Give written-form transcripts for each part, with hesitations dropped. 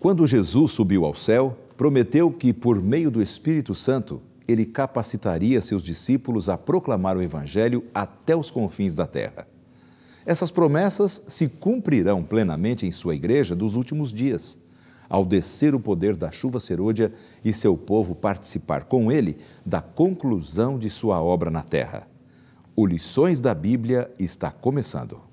Quando Jesus subiu ao céu, prometeu que, por meio do Espírito Santo, ele capacitaria seus discípulos a proclamar o Evangelho até os confins da terra. Essas promessas se cumprirão plenamente em sua igreja dos últimos dias, ao descer o poder da chuva serôdia e seu povo participar com ele da conclusão de sua obra na terra. O Lições da Bíblia está começando.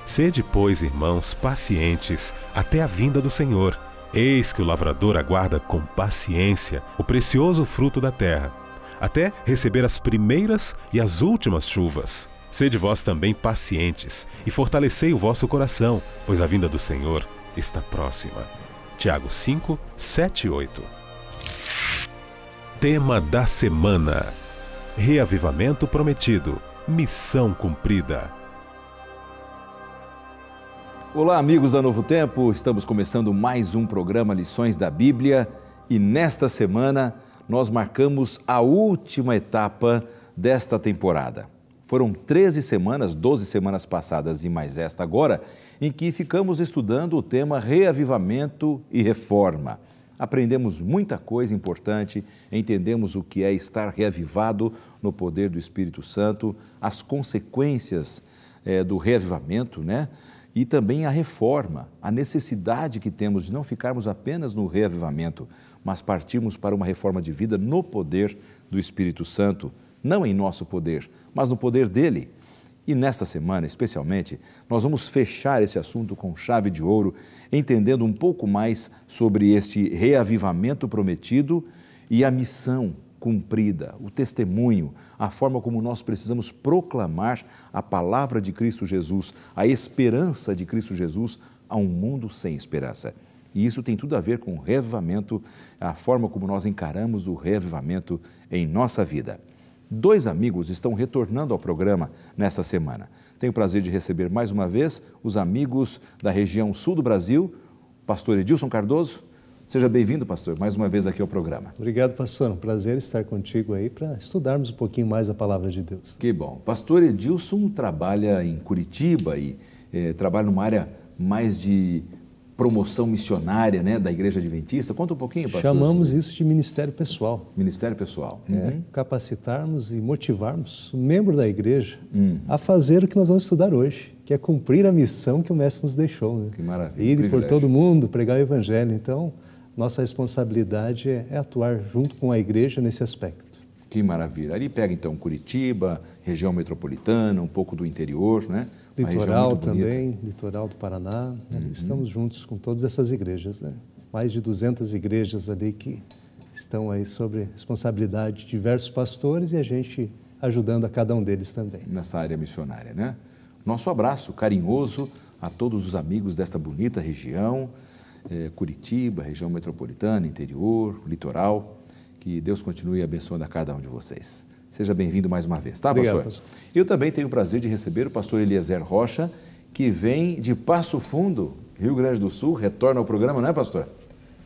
Sede, pois, irmãos, pacientes até a vinda do Senhor. Eis que o lavrador aguarda com paciência o precioso fruto da terra, até receber as primeiras e as últimas chuvas. Sede vós também pacientes e fortalecei o vosso coração, pois a vinda do Senhor está próxima. Tiago 5, 7 e 8. Tema da semana: Reavivamento prometido, missão cumprida. Olá, amigos da Novo Tempo, estamos começando mais um programa Lições da Bíblia e nesta semana nós marcamos a última etapa desta temporada. Foram 13 semanas, 12 semanas passadas e mais esta agora, em que ficamos estudando o tema Reavivamento e Reforma. Aprendemos muita coisa importante, entendemos o que é estar reavivado no poder do Espírito Santo, as consequências do reavivamento, né? E também a reforma, a necessidade que temos de não ficarmos apenas no reavivamento, mas partirmos para uma reforma de vida no poder do Espírito Santo, não em nosso poder, mas no poder dele. E nesta semana, especialmente, nós vamos fechar esse assunto com chave de ouro, entendendo um pouco mais sobre este reavivamento prometido e a missão cumprida, o testemunho, a forma como nós precisamos proclamar a palavra de Cristo Jesus, a esperança de Cristo Jesus a um mundo sem esperança. E isso tem tudo a ver com o reavivamento, a forma como nós encaramos o reavivamento em nossa vida. Dois amigos estão retornando ao programa nesta semana. Tenho o prazer de receber mais uma vez os amigos da região sul do Brasil, pastor Edilson Cardoso. Seja bem-vindo, pastor, mais uma vez aqui ao programa. Obrigado, pastor. Um prazer estar contigo aí para estudarmos um pouquinho mais a palavra de Deus. Que bom. Pastor Edilson trabalha em Curitiba e trabalha numa área mais de promoção missionária, né, da Igreja Adventista. Conta um pouquinho, pastor. Chamamos isso de ministério pessoal. Ministério pessoal. Capacitarmos e motivarmos o membro da igreja a fazer o que nós vamos estudar hoje, que é cumprir a missão que o Mestre nos deixou. Né? Que maravilha. Ir por todo mundo, pregar o Evangelho. Então, nossa responsabilidade é atuar junto com a igreja nesse aspecto. Que maravilha. Ali pega então Curitiba, região metropolitana, um pouco do interior, né? Litoral também, litoral do Paraná. Estamos juntos com todas essas igrejas, né? Mais de 200 igrejas ali que estão aí sob responsabilidade de diversos pastores e a gente ajudando a cada um deles também. Nessa área missionária, né? Nosso abraço carinhoso a todos os amigos desta bonita região, Curitiba, região metropolitana, interior, litoral. Que Deus continue abençoando a cada um de vocês. Seja bem-vindo mais uma vez, tá, pastor? Obrigado, pastor. Eu também tenho o prazer de receber o pastor Eliezer Rocha, que vem de Passo Fundo, Rio Grande do Sul, retorna ao programa, não é, pastor?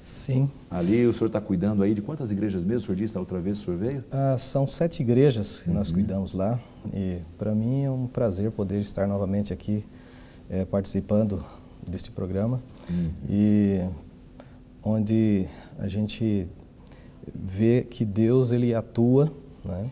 Sim. Ali o senhor está cuidando aí de quantas igrejas mesmo? O senhor disse da outra vez que o senhor veio? São 7 igrejas que nós cuidamos lá e para mim é um prazer poder estar novamente aqui participando deste programa e onde a gente vê que Deus ele atua, né,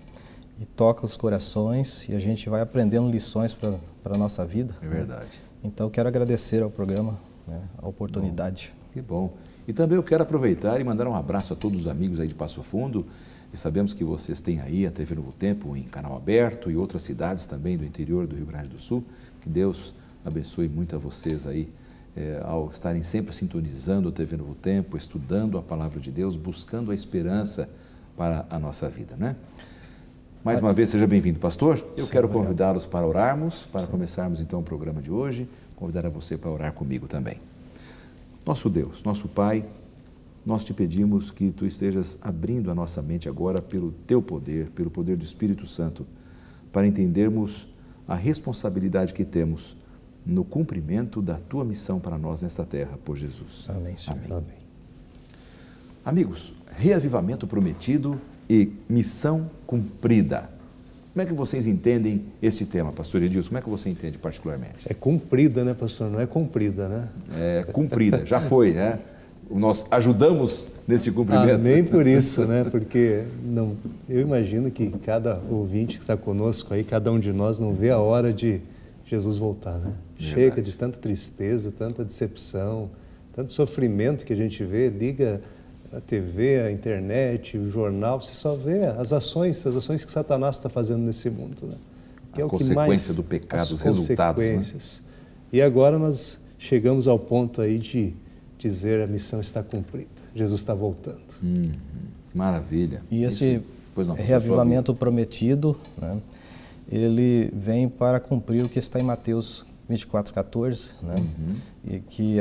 e toca os corações e a gente vai aprendendo lições para a nossa vida. É verdade. Né? Então quero agradecer ao programa, né, a oportunidade. Que bom. E também eu quero aproveitar e mandar um abraço a todos os amigos aí de Passo Fundo. E sabemos que vocês têm aí a TV Novo Tempo em canal aberto e outras cidades também do interior do Rio Grande do Sul. Que Deus abençoe muito a vocês aí ao estarem sempre sintonizando a TV Novo Tempo, estudando a Palavra de Deus, buscando a esperança para a nossa vida, né? Mais uma vez, seja bem-vindo, pastor. Eu quero convidá-los para orarmos, para começarmos então o programa de hoje, convidar a você para orar comigo também. Nosso Deus, nosso Pai, nós te pedimos que Tu estejas abrindo a nossa mente agora pelo Teu poder, pelo poder do Espírito Santo, para entendermos a responsabilidade que temos no cumprimento da Tua missão para nós nesta terra, por Jesus. Amém, Senhor. Amém. Amém. Amigos, reavivamento prometido e missão cumprida. Como é que vocês entendem esse tema, pastor Edilson? Como é que você entende particularmente? É cumprida, né, pastor? Não é cumprida, né? É cumprida, já foi, né? Nós ajudamos nesse cumprimento. Nem por isso, né? Porque eu imagino que cada ouvinte que está conosco aí, cada um de nós não vê a hora de Jesus voltar, né? Verdade. Chega de tanta tristeza, tanta decepção, tanto sofrimento que a gente vê, liga a TV, a internet, o jornal, você só vê as ações que Satanás está fazendo nesse mundo, né? Que a é o consequência que mais, do pecado, as os resultados. consequências. Né? E agora nós chegamos ao ponto aí de dizer a missão está cumprida, Jesus está voltando. Maravilha. E esse reavivamento prometido, né, ele vem para cumprir o que está em Mateus 24:14, né, e que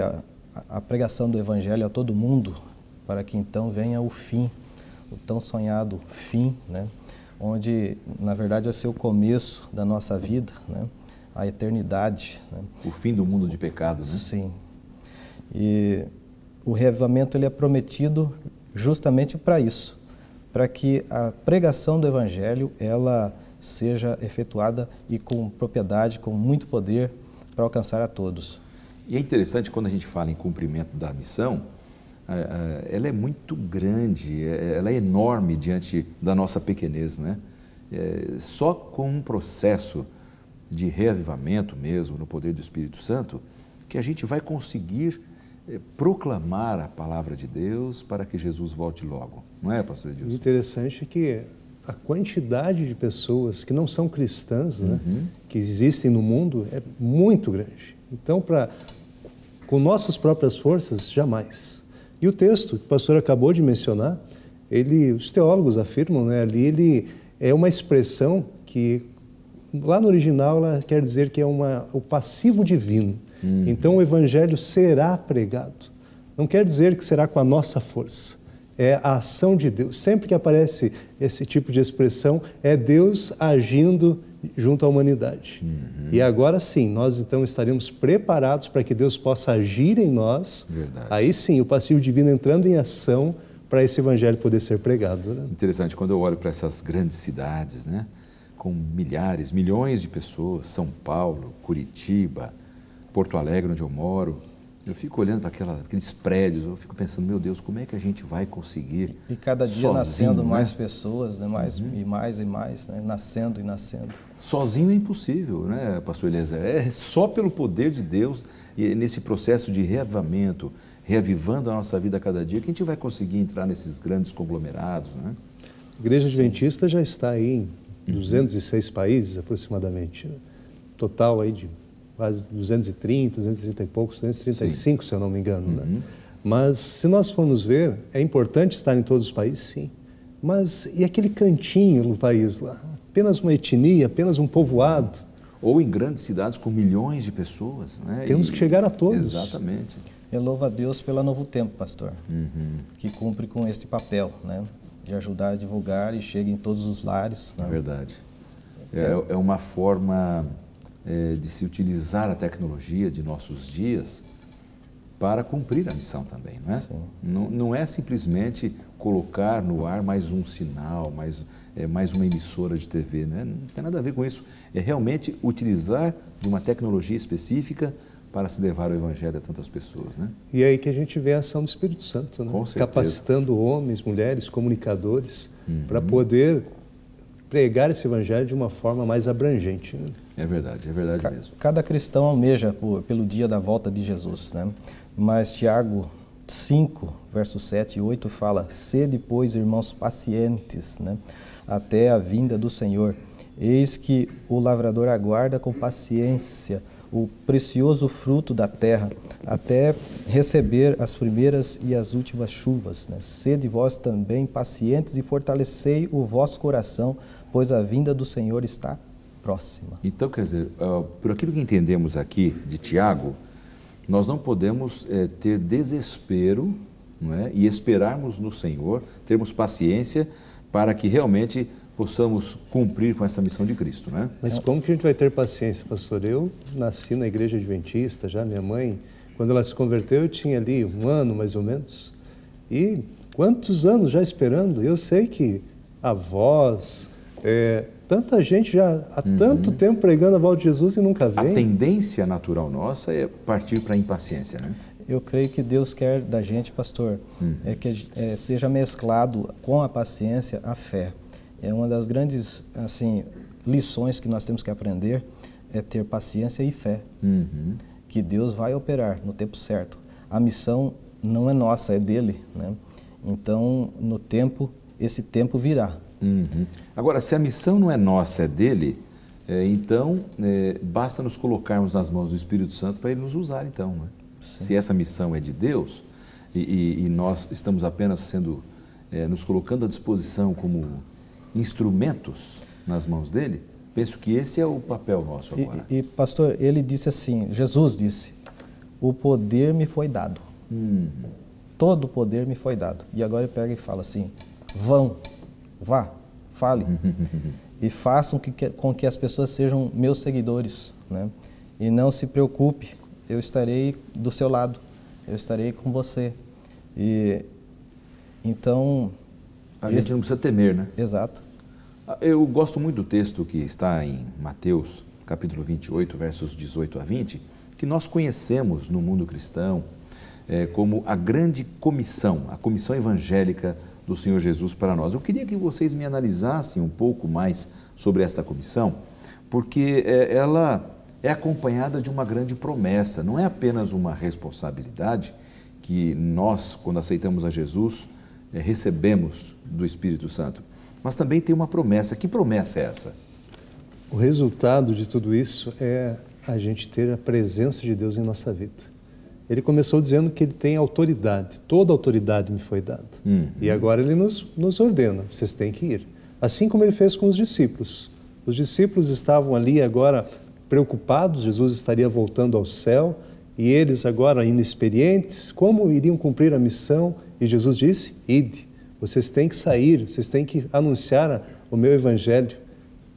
a pregação do Evangelho a todo mundo, para que então venha o fim, o tão sonhado fim, né, onde na verdade vai ser o começo da nossa vida, né, a eternidade. Né. O fim do mundo de pecado, né? Sim. E o reavivamento ele é prometido justamente para isso, para que a pregação do Evangelho ela seja efetuada e com propriedade, com muito poder para alcançar a todos. E é interessante quando a gente fala em cumprimento da missão, ela é muito grande, ela é enorme diante da nossa pequenez, né? Só com um processo de reavivamento mesmo, no poder do Espírito Santo, que a gente vai conseguir proclamar a palavra de Deus para que Jesus volte logo. Não é, pastor Edilson? O interessante é que a quantidade de pessoas que não são cristãs, né, que existem no mundo, é muito grande. Então, com nossas próprias forças, jamais. E o texto que o pastor acabou de mencionar, os teólogos afirmam, né, ali ele é uma expressão que, lá no original, ela quer dizer que é o passivo divino. Então o Evangelho será pregado. Não quer dizer que será com a nossa força. É a ação de Deus. Sempre que aparece esse tipo de expressão, é Deus agindo junto à humanidade. E agora sim, nós então estaremos preparados para que Deus possa agir em nós. Verdade. Aí sim, o passivo divino entrando em ação para esse Evangelho poder ser pregado. Né? Interessante, quando eu olho para essas grandes cidades, né, com milhares, milhões de pessoas, São Paulo, Curitiba, Porto Alegre, onde eu moro, eu fico olhando para aqueles prédios, eu fico pensando, meu Deus, como é que a gente vai conseguir E cada dia sozinho, nascendo né? mais pessoas, né? E mais, né? Nascendo e nascendo. Sozinho é impossível, né, pastor Eliezer? É só pelo poder de Deus e nesse processo de reavivamento, reavivando a nossa vida a cada dia, que a gente vai conseguir entrar nesses grandes conglomerados, né? A Igreja Adventista já está aí em 206 países, aproximadamente. Né? Total aí de quase 230 e poucos, 235, sim, se eu não me engano. Né? Mas, se nós formos ver, é importante estar em todos os países, sim. Mas, e aquele cantinho no país lá? Apenas uma etnia, apenas um povoado. Ou em grandes cidades com milhões de pessoas. Né? Temos que chegar a todos. Exatamente. Eu louvo a Deus pela Novo Tempo, pastor, que cumpre com este papel, né? De ajudar a divulgar e chega em todos os lares. Né? É verdade. É uma forma de se utilizar a tecnologia de nossos dias para cumprir a missão também, não é? Não é simplesmente colocar no ar mais um sinal, mais uma emissora de TV, né? Não tem nada a ver com isso. É realmente utilizar de uma tecnologia específica para se levar o Evangelho a tantas pessoas, né? E é aí que a gente vê a ação do Espírito Santo, né? Com certeza. Capacitando homens, mulheres, comunicadores, para poder pregar esse Evangelho de uma forma mais abrangente. Né? É verdade mesmo. Cada cristão almeja pelo dia da volta de Jesus, né? Mas Tiago 5, versos 7 e 8 fala: sede, pois, irmãos, pacientes, né? Até a vinda do Senhor. Eis que o lavrador aguarda com paciência o precioso fruto da terra, até receber as primeiras e as últimas chuvas. Né? Sede vós também pacientes e fortalecei o vosso coração, pois a vinda do Senhor está próxima. Então, quer dizer, por aquilo que entendemos aqui de Tiago, Nós não podemos ter desespero, não é? E esperarmos no Senhor, termos paciência para que realmente possamos cumprir com essa missão de Cristo, né? Mas como que a gente vai ter paciência, pastor? Eu nasci na igreja adventista já, minha mãe, quando ela se converteu, eu tinha ali 1 ano mais ou menos. E quantos anos já esperando? Eu sei que avós, tanta gente já há tanto tempo pregando a volta de Jesus e nunca vem. A tendência natural nossa é partir para a impaciência, né? Eu creio que Deus quer da gente, pastor, que seja mesclado com a paciência a fé. É uma das grandes lições que nós temos que aprender, é ter paciência e fé. Que Deus vai operar no tempo certo. A missão não é nossa, é dele, né? Então, no tempo, esse tempo virá. Agora, se a missão não é nossa, é dele, então basta nos colocarmos nas mãos do Espírito Santo para ele nos usar, então, né? Se essa missão é de Deus e nós estamos apenas nos colocando à disposição como instrumentos nas mãos dele, penso que esse é o papel nosso agora. E pastor, ele disse assim, Jesus disse, o poder me foi dado. Todo o poder me foi dado. E agora ele pega e fala assim, vá, fale e façam com que as pessoas sejam meus seguidores, né? E não se preocupe, eu estarei do seu lado, eu estarei com você. E então... A gente não precisa temer, né? Exato. Eu gosto muito do texto que está em Mateus, capítulo 28, versos 18 a 20, que nós conhecemos no mundo cristão como a grande comissão, a comissão evangélica do Senhor Jesus para nós. Eu queria que vocês me analisassem um pouco mais sobre esta comissão, porque ela é acompanhada de uma grande promessa, não é apenas uma responsabilidade que nós, quando aceitamos a Jesus, recebemos do Espírito Santo, mas também tem uma promessa. Que promessa é essa? O resultado de tudo isso é a gente ter a presença de Deus em nossa vida. Ele começou dizendo que ele tem autoridade, toda autoridade me foi dada. E agora ele nos ordena, vocês têm que ir. Assim como ele fez com os discípulos. Os discípulos estavam ali agora preocupados, Jesus estaria voltando ao céu, e eles agora inexperientes, como iriam cumprir a missão? E Jesus disse, ide, vocês têm que sair, vocês têm que anunciar o meu evangelho.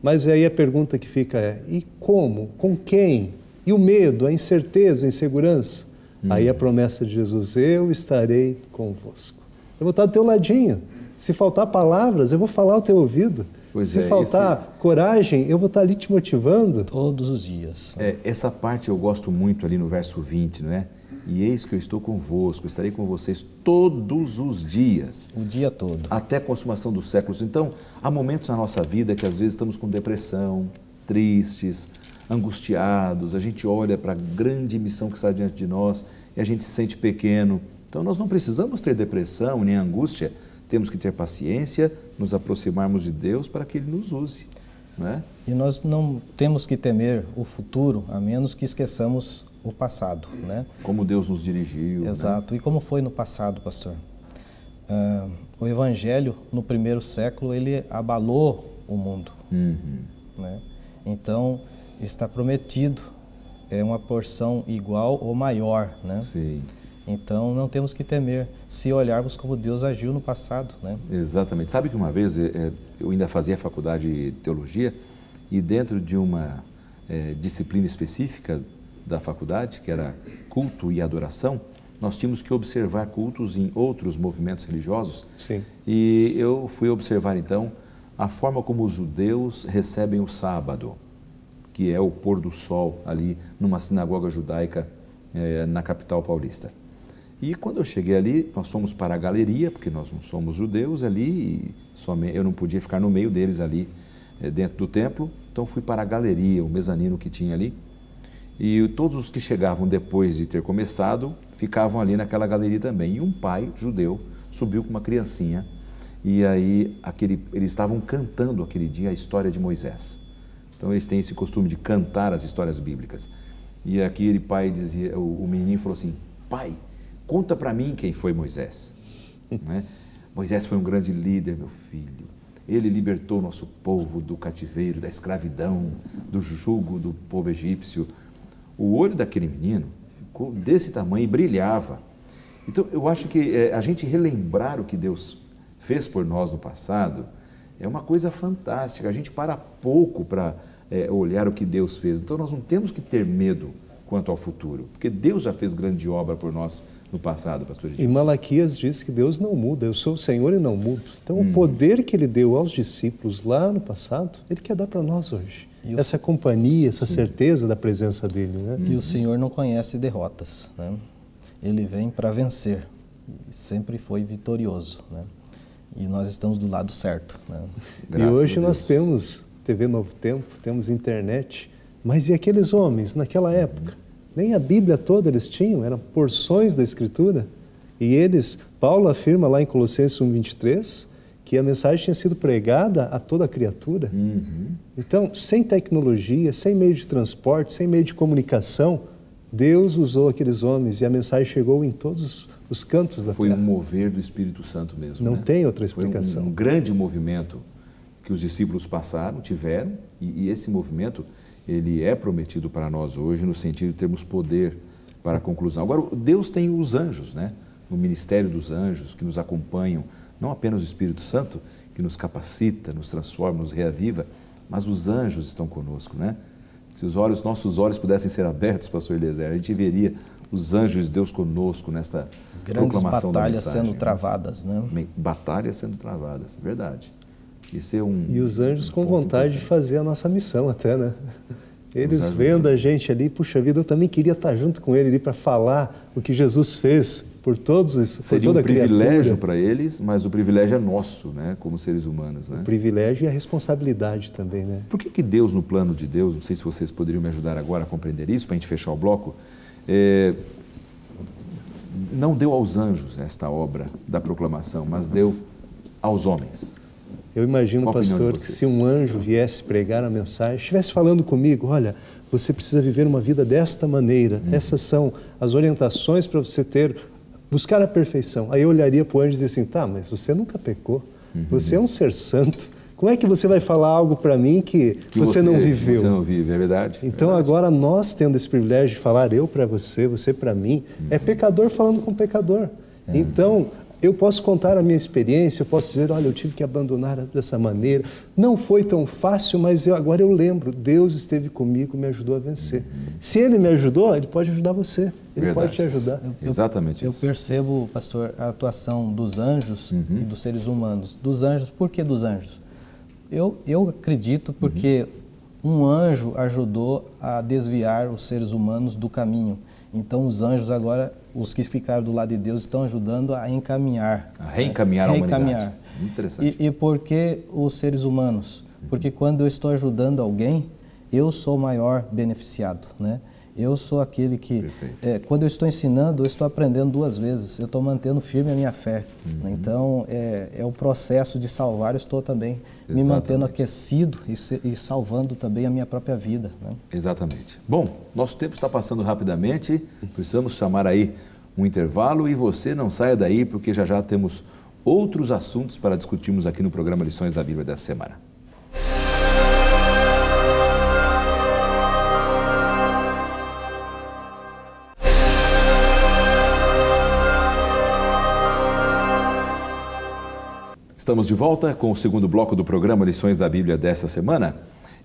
Mas aí a pergunta que fica é, e como? Com quem? E o medo, a incerteza, a insegurança? Aí a promessa de Jesus, eu estarei convosco. Eu vou estar do teu ladinho. Se faltar palavras, eu vou falar ao teu ouvido. Se faltar coragem, eu vou estar ali te motivando. Todos os dias. Essa parte eu gosto muito ali no verso 20, não é? E eis que eu estou convosco, estarei com vocês todos os dias. O dia todo. Até a consumação dos séculos. Então, há momentos na nossa vida que às vezes estamos com depressão, tristes, angustiados, a gente olha para a grande missão que está diante de nós e a gente se sente pequeno. Então, nós não precisamos ter depressão nem angústia, temos que ter paciência, nos aproximarmos de Deus para que Ele nos use, não é? E nós não temos que temer o futuro, a menos que esqueçamos o passado, né? Como Deus nos dirigiu. Exato. Né? E como foi no passado, pastor? O Evangelho, no primeiro século, ele abalou o mundo, né? Então, está prometido uma porção igual ou maior, né? Sim. Então, não temos que temer se olharmos como Deus agiu no passado, né? Exatamente. Sabe que uma vez eu ainda fazia faculdade de teologia e dentro de uma disciplina específica da faculdade, que era culto e adoração, nós tínhamos que observar cultos em outros movimentos religiosos. Sim. E eu fui observar então a forma como os judeus recebem o sábado, que é o pôr do sol ali numa sinagoga judaica na capital paulista. E quando eu cheguei ali, nós fomos para a galeria, porque nós não somos judeus ali, e eu não podia ficar no meio deles ali dentro do templo, então fui para a galeria, o mezanino que tinha ali, e todos os que chegavam depois de ter começado, ficavam ali naquela galeria também. E um pai judeu subiu com uma criancinha, e aí eles estavam cantando aquele dia a história de Moisés. Então eles têm esse costume de cantar as histórias bíblicas. E aquele pai dizia, o menininho falou assim, pai, conta para mim quem foi Moisés. Né? Moisés foi um grande líder, meu filho. Ele libertou o nosso povo do cativeiro, da escravidão, do jugo do povo egípcio. O olho daquele menino desse tamanho e brilhava. Então, eu acho que a gente relembrar o que Deus fez por nós no passado é uma coisa fantástica. A gente para pouco para olhar o que Deus fez. Então, nós não temos que ter medo quanto ao futuro, porque Deus já fez grande obra por nós no passado, pastor Edilson. E Malaquias diz que Deus não muda, eu sou o Senhor e não mudo. Então, o poder que Ele deu aos discípulos lá no passado, Ele quer dar para nós hoje. Essa companhia, essa certeza da presença dEle. Né? E o Senhor não conhece derrotas, né? Ele vem para vencer, e sempre foi vitorioso, né? E nós estamos do lado certo, né? E hoje nós temos TV Novo Tempo, temos internet, mas e aqueles homens naquela época? Nem a Bíblia toda eles tinham, eram porções da Escritura. E eles, Paulo afirma lá em Colossenses 1:23, que a mensagem tinha sido pregada a toda criatura. Então, sem tecnologia, sem meio de transporte, sem meio de comunicação, Deus usou aqueles homens e a mensagem chegou em todos os cantos da terra. Foi um mover do Espírito Santo mesmo. Não tem outra explicação. Foi um grande movimento que os discípulos passaram, tiveram, e esse movimento ele é prometido para nós hoje no sentido de termos poder para a conclusão. Agora, Deus tem os anjos, né? O ministério dos anjos que nos acompanham, não apenas o Espírito Santo, que nos capacita, nos transforma, nos reaviva, mas os anjos estão conosco, né? Se nossos olhos pudessem ser abertos, pastor Eliezer, a gente veria os anjos de Deus conosco nesta proclamação da mensagem. Grandes batalhas sendo travadas, né? Batalhas sendo travadas, verdade. Isso é E os anjos com vontade de fazer a nossa missão até, né? Eles vendo a gente ali, puxa vida, eu também queria estar junto com ele ali para falar o que Jesus fez por todos os, por toda a criatura. Seria um privilégio para eles, mas o privilégio é nosso, né, como seres humanos, né? O privilégio e a responsabilidade também, né? Por que Deus, no plano de Deus, não sei se vocês poderiam me ajudar agora a compreender isso, para a gente fechar o bloco, não deu aos anjos esta obra da proclamação, mas deu aos homens? Eu imagino, pastor, que se um anjo viesse pregar a mensagem, estivesse falando comigo, olha, você precisa viver uma vida desta maneira, essas são as orientações para você buscar a perfeição. Aí eu olharia para o anjo e dizer assim, tá, mas você nunca pecou, você é um ser santo, como é que você vai falar algo para mim que você não viveu? Você não vive, é verdade. Então agora nós tendo esse privilégio de falar eu para você, você para mim, é pecador falando com pecador. Então, eu posso contar a minha experiência, eu posso dizer, olha, eu tive que abandonar dessa maneira, não foi tão fácil, mas agora eu lembro, Deus esteve comigo, me ajudou a vencer. Se Ele me ajudou, Ele pode ajudar você, Ele pode te ajudar. Exatamente eu isso. percebo, pastor, a atuação dos anjos e dos seres humanos. Dos anjos, por que dos anjos? Eu acredito porque um anjo ajudou a desviar os seres humanos do caminho. Então os anjos agora, os que ficaram do lado de Deus, estão ajudando a encaminhar. A reencaminhar a humanidade. Muito interessante. E por que os seres humanos? Porque quando eu estou ajudando alguém, eu sou o maior beneficiado, né? Eu sou aquele que, quando eu estou ensinando, eu estou aprendendo duas vezes, eu estou mantendo firme a minha fé. Então, é o processo de salvar, eu estou também me mantendo aquecido e salvando também a minha própria vida, né? Exatamente. Bom, nosso tempo está passando rapidamente, precisamos chamar aí um intervalo e você não saia daí, porque já já temos outros assuntos para discutirmos aqui no programa Lições da Bíblia dessa semana. Estamos de volta com o segundo bloco do programa Lições da Bíblia dessa semana.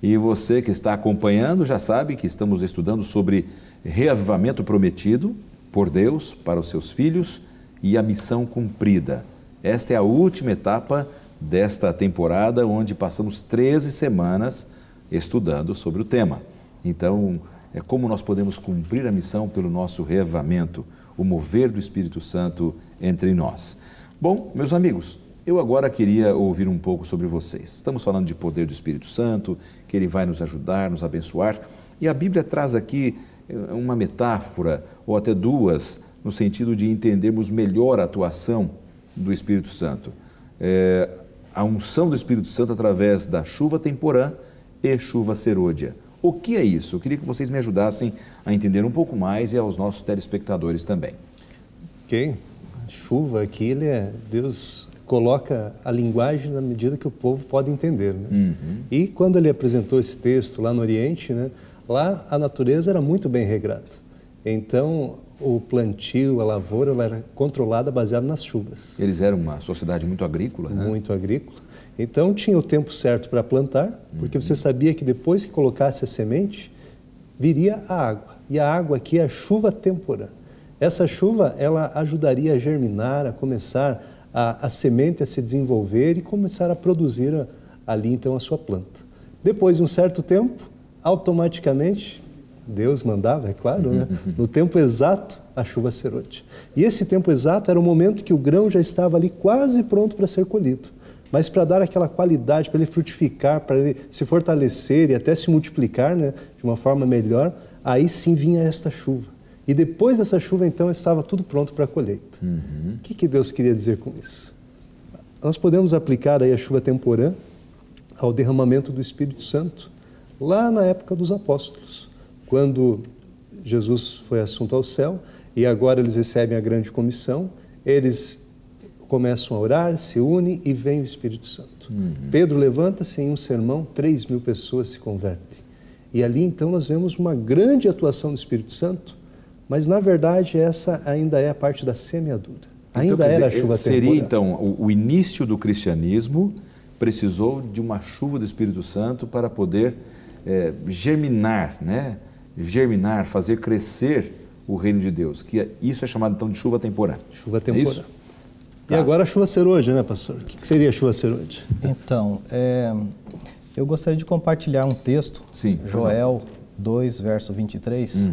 E você que está acompanhando já sabe que estamos estudando sobre reavivamento prometido por Deus para os seus filhos e a missão cumprida. Esta é a última etapa desta temporada, onde passamos 13 semanas estudando sobre o tema. Então, é como nós podemos cumprir a missão pelo nosso reavivamento, o mover do Espírito Santo entre nós. Bom, meus amigos, eu agora queria ouvir um pouco sobre vocês. Estamos falando de poder do Espírito Santo, que ele vai nos ajudar, nos abençoar. E a Bíblia traz aqui uma metáfora, ou até duas, no sentido de entendermos melhor a atuação do Espírito Santo. A unção do Espírito Santo através da chuva temporã e chuva serôdia. O que é isso? Eu queria que vocês me ajudassem a entender um pouco mais e aos nossos telespectadores também. Ok. A chuva aqui, Deus coloca a linguagem na medida que o povo pode entender, né? E quando ele apresentou esse texto lá no Oriente, né, lá a natureza era muito bem regrada. Então, o plantio, a lavoura, ela era controlada baseada nas chuvas. Eles eram uma sociedade muito agrícola, né? Muito agrícola. Então tinha o tempo certo para plantar, porque você sabia que depois que colocasse a semente, viria a água. E a água aqui é a chuva temporã. Essa chuva, ela ajudaria a germinar, a começar a semente a se desenvolver e começar a produzir ali então a sua planta. Depois de um certo tempo, automaticamente, Deus mandava, é claro, né? No tempo exato, a chuva serôdia. E esse tempo exato era o momento que o grão já estava ali quase pronto para ser colhido. Mas para dar aquela qualidade, para ele frutificar, para ele se fortalecer e até se multiplicar, né, de uma forma melhor, aí sim vinha esta chuva. E depois dessa chuva, então, estava tudo pronto para a colheita. O que Deus queria dizer com isso? Nós podemos aplicar aí a chuva temporã ao derramamento do Espírito Santo, lá na época dos apóstolos, quando Jesus foi assunto ao céu e agora eles recebem a grande comissão, eles começam a orar, se unem e vem o Espírito Santo. Pedro levanta-se em um sermão, 3.000 pessoas se convertem. E ali então nós vemos uma grande atuação do Espírito Santo, mas na verdade essa ainda é a parte da semeadura. Ainda então, era a chuva seria temporã. então o início do cristianismo precisou de uma chuva do Espírito Santo para poder germinar, né? Germinar, fazer crescer o reino de Deus, que isso é chamado então de chuva temporã. Chuva temporã. É isso? E agora a chuva serôdia, né, pastor? O que seria a chuva serôdia? Então, eu gostaria de compartilhar um texto, Sim, Joel 2, verso 23,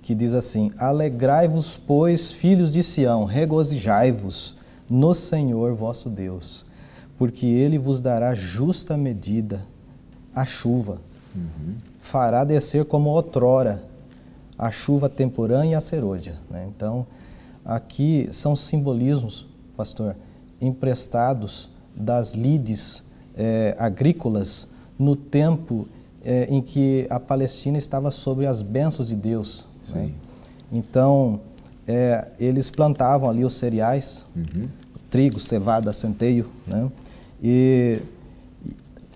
que diz assim: Alegrai-vos, pois, filhos de Sião, regozijai-vos no Senhor vosso Deus, porque Ele vos dará justa medida, a chuva. Fará descer como outrora a chuva temporã e a serôdia, né? Então, aqui são simbolismos, pastor, emprestados das lides agrícolas no tempo em que a Palestina estava sob as bênçãos de Deus, né? Então, eles plantavam ali os cereais, trigo, cevada, centeio, né? E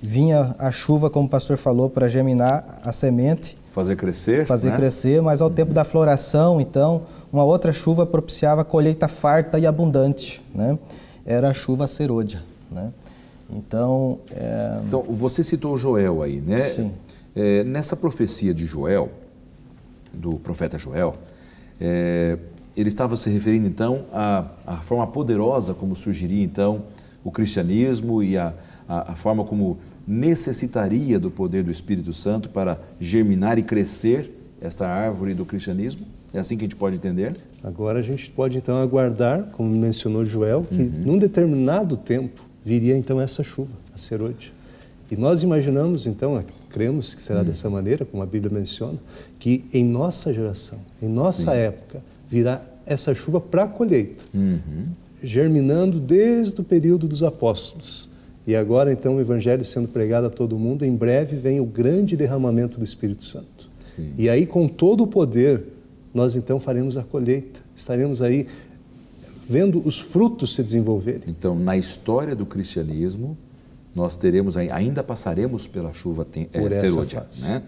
vinha a chuva, como o pastor falou, para germinar a semente. Fazer crescer. Fazer né? crescer, mas ao tempo da floração, então, uma outra chuva propiciava a colheita farta e abundante, né? Era a chuva serôdia, né? Então, Então, você citou Joel aí, né? Sim. Nessa profecia de Joel, do profeta Joel, ele estava se referindo, então, à forma poderosa como surgiria, então, o cristianismo e a forma como necessitaria do poder do Espírito Santo para germinar e crescer esta árvore do cristianismo? É assim que a gente pode entender? Agora a gente pode então aguardar, como mencionou Joel, que num determinado tempo viria então essa chuva, a serôdia. E nós imaginamos então, cremos que será dessa maneira, como a Bíblia menciona, que em nossa geração, em nossa época, virá essa chuva para a colheita, germinando desde o período dos apóstolos. E agora, então, o Evangelho sendo pregado a todo mundo, em breve vem o grande derramamento do Espírito Santo. Sim. E aí, com todo o poder, nós então faremos a colheita. Estaremos aí vendo os frutos se desenvolverem. Então, na história do cristianismo, nós teremos, ainda passaremos pela chuva serôdia, né?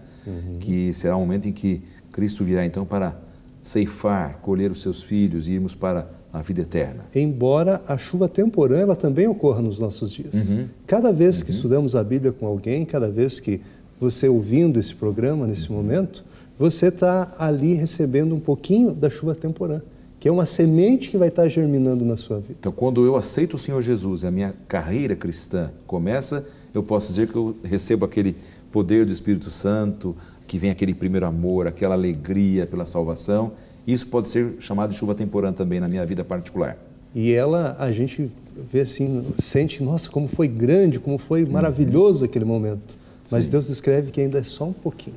Que será o momento em que Cristo virá, então, para ceifar, colher os seus filhos e irmos para a vida eterna. Embora a chuva temporã, ela também ocorra nos nossos dias. Cada vez que estudamos a Bíblia com alguém, cada vez que você ouvindo esse programa nesse momento, você está ali recebendo um pouquinho da chuva temporã, que é uma semente que vai estar germinando na sua vida. Então, quando eu aceito o Senhor Jesus e a minha carreira cristã começa, eu posso dizer que eu recebo aquele poder do Espírito Santo, que vem aquele primeiro amor, aquela alegria pela salvação. Isso pode ser chamado de chuva temporã também na minha vida particular. E ela, a gente vê assim, sente, nossa, como foi grande, como foi maravilhoso aquele momento. Mas Deus descreve que ainda é só um pouquinho.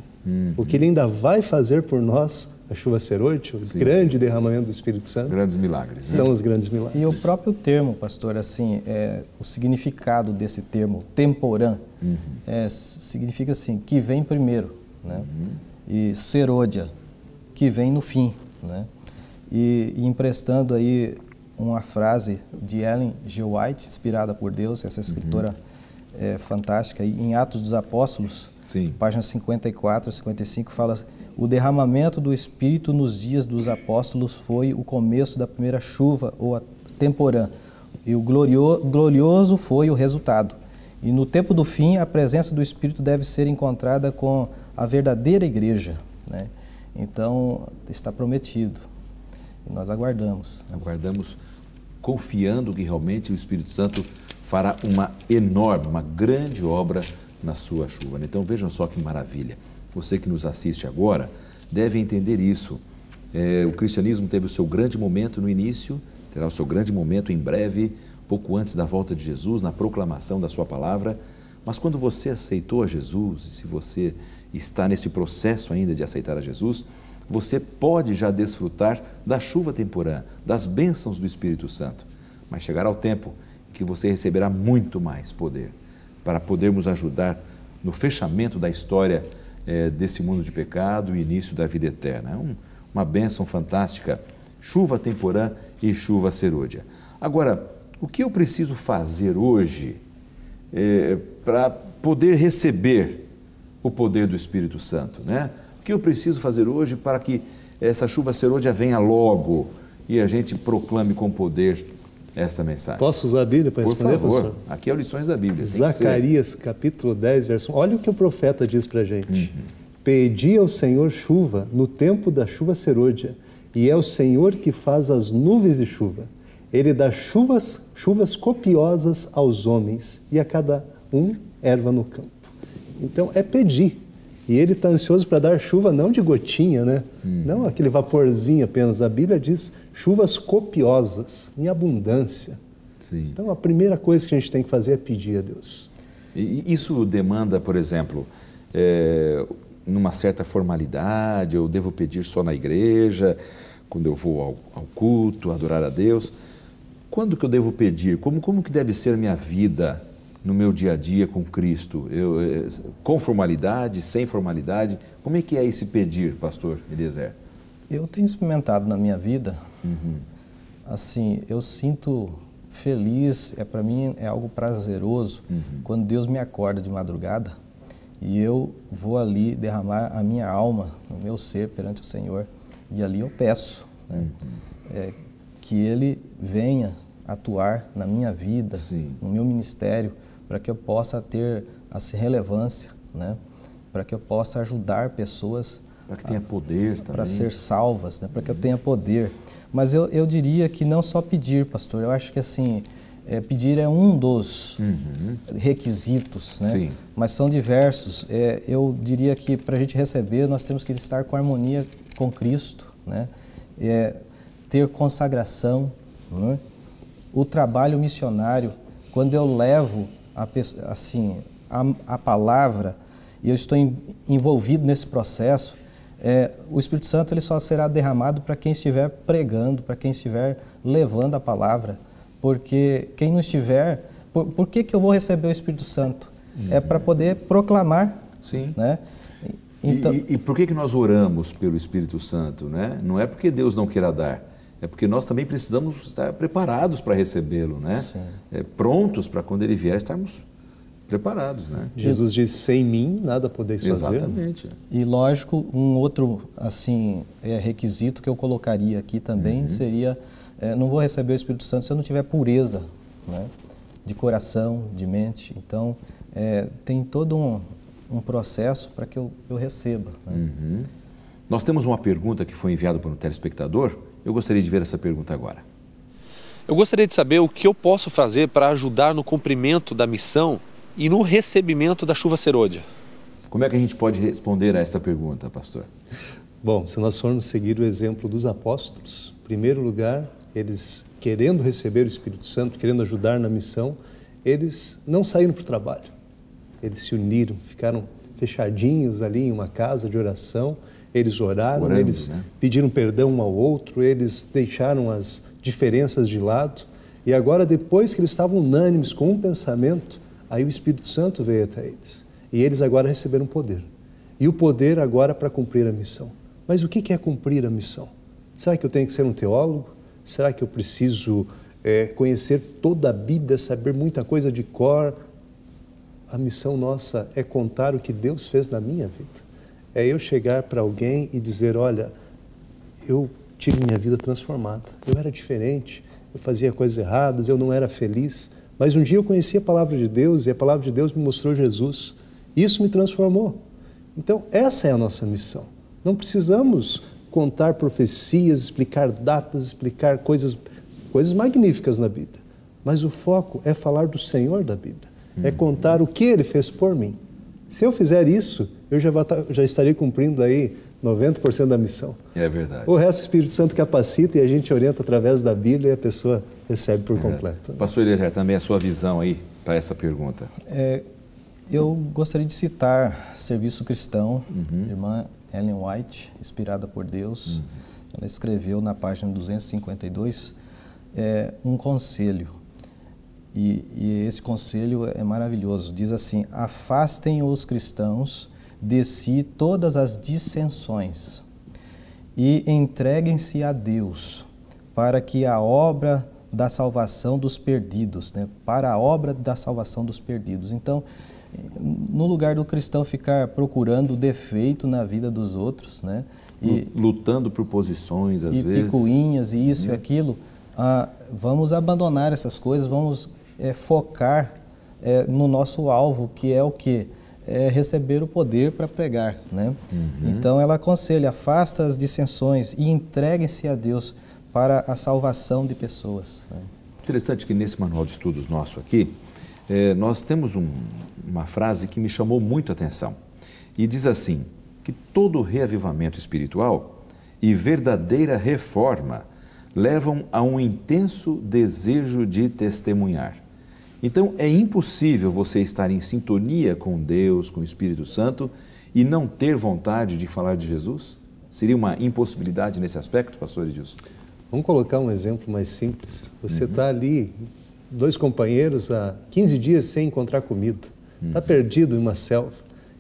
O que Ele ainda vai fazer por nós, a chuva serôdia, o grande derramamento do Espírito Santo. Grandes milagres. São os grandes milagres. E o próprio termo, pastor, assim, o significado desse termo, temporã, significa assim, que vem primeiro, né? E serôdia, que vem no fim, né? E emprestando aí uma frase de Ellen G. White, inspirada por Deus, essa escritora fantástica, em Atos dos Apóstolos, Sim. página 54 a 55, fala: O derramamento do Espírito nos dias dos apóstolos foi o começo da primeira chuva, ou a temporã, e o glorioso foi o resultado. E no tempo do fim, a presença do Espírito deve ser encontrada com a verdadeira igreja, né? Então, está prometido. E nós aguardamos. Aguardamos, confiando que realmente o Espírito Santo fará uma enorme, uma grande obra na sua chuva. Então, vejam só que maravilha. Você que nos assiste agora deve entender isso. O cristianismo teve o seu grande momento no início, terá o seu grande momento em breve, pouco antes da volta de Jesus, na proclamação da sua palavra. Mas quando você aceitou a Jesus, e se você está nesse processo ainda de aceitar a Jesus, você pode já desfrutar da chuva temporã, das bênçãos do Espírito Santo. Mas chegará o tempo que você receberá muito mais poder para podermos ajudar no fechamento da história desse mundo de pecado e início da vida eterna. É uma bênção fantástica, chuva temporã e chuva serôdia. Agora, o que eu preciso fazer hoje para poder receber o poder do Espírito Santo, né? O que eu preciso fazer hoje para que essa chuva serôdia venha logo e a gente proclame com poder esta mensagem? Posso usar a Bíblia para responder, por favor, pastor? Aqui é o Lições da Bíblia. Zacarias, capítulo 10, verso 1. Olha o que o profeta diz para a gente. Pedi ao Senhor chuva no tempo da chuva serôdia, e é o Senhor que faz as nuvens de chuva. Ele dá chuvas copiosas aos homens, e a cada um erva no campo. Então, é pedir. E ele está ansioso para dar chuva não de gotinha, né? Não aquele vaporzinho apenas. A Bíblia diz chuvas copiosas, em abundância. Sim. Então, a primeira coisa que a gente tem que fazer é pedir a Deus. E isso demanda, por exemplo, numa certa formalidade, eu devo pedir só na igreja, quando eu vou ao culto, adorar a Deus. Quando que eu devo pedir? Como que deve ser a minha vida no meu dia a dia com Cristo? Com formalidade, sem formalidade? Como é que é esse pedir, pastor Eliezer? Eu tenho experimentado na minha vida, assim, eu sinto feliz, para mim é algo prazeroso, quando Deus me acorda de madrugada e eu vou ali derramar a minha alma, o meu ser perante o Senhor, e ali eu peço, né, que Ele venha atuar na minha vida, no meu ministério, para que eu possa ter essa relevância, né, para que eu possa ajudar pessoas para que tenha poder também. Para ser salvas, né? Para que eu tenha poder. Mas eu diria que não só pedir, pastor. Eu acho que assim, pedir é um dos requisitos, né? Sim. Mas são diversos. Eu diria que para a gente receber, nós temos que estar com harmonia com Cristo, né? Ter consagração, né? O trabalho missionário, quando eu levo a palavra e eu estou envolvido nesse processo, o Espírito Santo ele só será derramado para quem estiver pregando, para quem estiver levando a palavra, porque quem não estiver, por que eu vou receber o Espírito Santo? É para poder proclamar. Sim. Né? Então, e por que nós oramos pelo Espírito Santo, né? Não é porque Deus não queira dar, é porque nós também precisamos estar preparados para recebê-lo, né? Prontos para quando ele vier estarmos preparados, né? Jesus disse, sem mim nada podeis fazer. Exatamente. E lógico, um outro assim, requisito que eu colocaria aqui também seria, não vou receber o Espírito Santo se eu não tiver pureza, né? De coração, de mente. Então, tem todo um processo para que eu receba. Né? Nós temos uma pergunta que foi enviada por um telespectador. Eu gostaria de ver essa pergunta agora. Eu gostaria de saber o que eu posso fazer para ajudar no cumprimento da missão e no recebimento da chuva serôdia. Como é que a gente pode responder a essa pergunta, pastor? Bom, se nós formos seguir o exemplo dos apóstolos, em primeiro lugar, eles querendo receber o Espírito Santo, querendo ajudar na missão, eles não saíram para o trabalho. Eles se uniram, ficaram fechadinhos ali em uma casa de oração, eles oraram, eles pediram perdão um ao outro, eles deixaram as diferenças de lado, e agora, depois que eles estavam unânimes com um pensamento, aí o Espírito Santo veio até eles. E eles agora receberam poder. E o poder agora para cumprir a missão. Mas o que é cumprir a missão? Será que eu tenho que ser um teólogo? Será que eu preciso conhecer toda a Bíblia, saber muita coisa de cor? A missão nossa é contar o que Deus fez na minha vida. é eu chegar para alguém e dizer, olha, eu tive minha vida transformada, eu era diferente, eu fazia coisas erradas, eu não era feliz, mas um dia eu conheci a palavra de Deus e a palavra de Deus me mostrou Jesus. Isso me transformou. Então, essa é a nossa missão. Não precisamos contar profecias, explicar datas, explicar coisas magníficas na Bíblia. Mas o foco é falar do Senhor da Bíblia. É contar o que Ele fez por mim. Se eu fizer isso, eu já estarei cumprindo aí 90% da missão. É verdade. O resto o Espírito Santo capacita e a gente orienta através da Bíblia e a pessoa recebe por completo. Pastor Eliezer, também a sua visão aí para essa pergunta. Eu gostaria de citar Serviço Cristão, irmã Ellen White, inspirada por Deus. Ela escreveu na página 252 um conselho. E esse conselho é maravilhoso. Diz assim: afastem os cristãos de si todas as dissensões e entreguem-se a Deus para que a obra da salvação dos perdidos, para a obra da salvação dos perdidos. Então, no lugar do cristão ficar procurando defeito na vida dos outros, e lutando por posições, às vezes, picuinhas e isso e aquilo, vamos abandonar essas coisas, vamos focar no nosso alvo, que é o quê? Receber o poder para pregar, Então ela aconselha, afasta as dissensões e entreguem-se a Deus para a salvação de pessoas. Interessante que nesse manual de estudos nosso aqui, nós temos uma frase que me chamou muito a atenção e diz assim, que todo reavivamento espiritual e verdadeira reforma levam a um intenso desejo de testemunhar. Então, é impossível você estar em sintonia com Deus, com o Espírito Santo e não ter vontade de falar de Jesus? Seria uma impossibilidade nesse aspecto, pastor Edilson? Vamos colocar um exemplo mais simples. Você está ali, 2 companheiros há 15 dias sem encontrar comida. Está perdido em uma selva.